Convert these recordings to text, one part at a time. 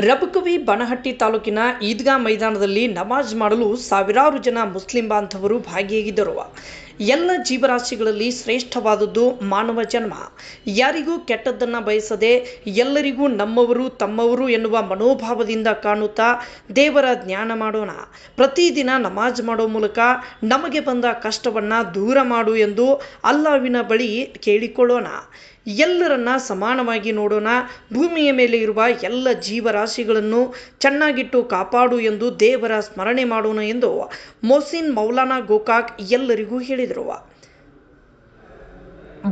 ರಬಕವಿ ಬನಹಟ್ಟಿ ತಾಲೂಕಿನ ಈದ್ಗಾ ಮೈದಾನದಲ್ಲಿ ನಮಾಜ್ ಮಾಡಲು ಸಾವಿರಾರು ಜನ ಮುಸ್ಲಿಂ ಬಾಂಧವರು ಭಾಗಿಯಾಗಿದ್ದರು. ಎಲ್ಲ ಜೀವರಾಶಿಗಳಲ್ಲಿ ಶ್ರೇಷ್ಠವಾದದ್ದು ಮಾನವ ಜನ್ಮ. ಯಾರಿಗೂ ಕೆಟ್ಟದ್ದನ್ನು ಬಯಸದೆ ಎಲ್ಲರಿಗೂ ನಮ್ಮವರು ತಮ್ಮವರು ಎನ್ನುವ ಮನೋಭಾವದಿಂದ ಕಾಣುತ್ತಾ ದೇವರ ಜ್ಞಾನ ಮಾಡೋಣ. ಪ್ರತಿದಿನ ನಮಾಜ್ ಮಾಡೋ ಮೂಲಕ ನಮಗೆ ಬಂದ ಕಷ್ಟವನ್ನು ದೂರ ಮಾಡು ಎಂದು ಅಲ್ಲಾಹ್ವಿನ ಬಳಿ ಕೇಳಿಕೊಳ್ಳೋಣ. ಎಲ್ಲರನ್ನ ಸಮಾನವಾಗಿ ನೋಡೋಣ. ಭೂಮಿಯ ಮೇಲೆ ಇರುವ ಎಲ್ಲ ಜೀವರಾಶಿಗಳನ್ನು ಚೆನ್ನಾಗಿಟ್ಟು ಕಾಪಾಡು ಎಂದು ದೇವರ ಸ್ಮರಣೆ ಮಾಡೋಣ ಎಂದು ಮೊಹಸಿನ್ ಮೌಲಾನಾ ಗೋಕಾಕ್ ಎಲ್ಲರಿಗೂ ಹೇಳಿದರು.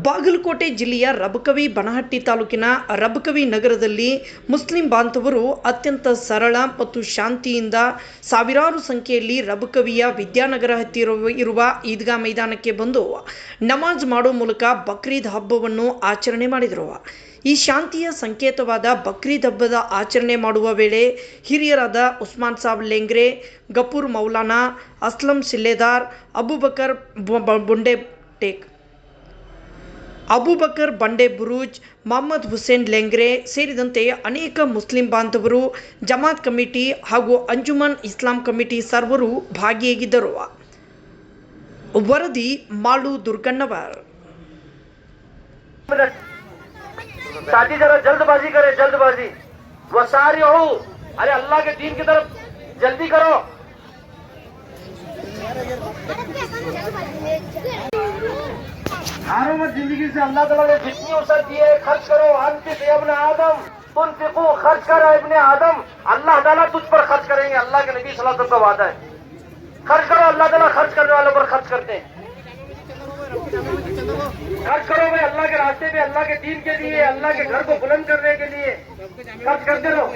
ಬಾಗಲಕೋಟೆ ಜಿಲ್ಲೆಯ ರಬಕವಿ ಬನಹಟ್ಟಿ ತಾಲೂಕಿನ ರಬಕವಿ ನಗರದಲ್ಲಿ ಮುಸ್ಲಿಂ ಬಾಂಧವರು ಅತ್ಯಂತ ಸರಳ ಮತ್ತು ಶಾಂತಿಯಿಂದ ಸಾವಿರಾರು ಸಂಖ್ಯೆಯಲ್ಲಿ ರಬಕವಿಯ ವಿದ್ಯಾನಗರ ಹತ್ತಿರ ಇರುವ ಈದ್ಗಾ ಮೈದಾನಕ್ಕೆ ಬಂದು ನಮಾಜ್ ಮಾಡೋ ಮೂಲಕ ಬಕ್ರೀದ್ ಹಬ್ಬವನ್ನು ಆಚರಣೆ ಮಾಡಿದರು. ಈ ಶಾಂತಿಯ ಸಂಕೇತವಾದ ಬಕ್ರೀದ್ ಹಬ್ಬದ ಆಚರಣೆ ಮಾಡುವ ವೇಳೆ ಹಿರಿಯರಾದ ಉಸ್ಮಾನ್ ಸಾಬ್ ಲೆಂಗ್ರೆ, ಗಫೂರ್ ಮೌಲಾನಾ, ಅಸ್ಲಂ ಸಿಲ್ಲೆದಾರ್, ಅಬೂಬಕರ್ ಬಂಡೆ ಬುರೂಜ್, ಮೊಹಮ್ಮದ್ ಹುಸೇನ್ ಲೆಂಗ್ರೆ ಸೇರಿದಂತೆ ಅನೇಕ ಮುಸ್ಲಿಂ ಬಾಂಧವರು, ಜಮಾತ್ ಕಮಿಟಿ ಹಾಗೂ ಅಂಜುಮನ್ ಇಸ್ಲಾಂ ಕಮಿಟಿ ಸರ್ವರು ಭಾಗಿಯಾಗಿದ್ದರು. ವರದಿ ಮಾಳು ದುರ್ಗಣ್ಣವರ್. साथी जरा जल्दबाजी करे, जल्दबाजी वसारी हो। अरे अल्लाह के दीन की तरफ जल्दी करो। हारो मत जिंदगी से। अल्लाह ताला ने जितनी अवसर दिए खर्च करो। अनफिक इब्ने आदम तुनफिकू, खर्च करो इब्ने आदम। अल्लाह ताला तुझ पर खर्च करेंगे। अल्लाह के नबी सल्लल्लाहु अलैहि वसल्लम का वादा है। खर्च करो, अल्लाह ताला खर्च करने वालों पर खर्च करते हैं। खर्च करो भाई अल्लाह के रास्ते में, अल्लाह के दीन के लिए, अल्लाह के घर को बुलंद करने के लिए खर्च करते रहो।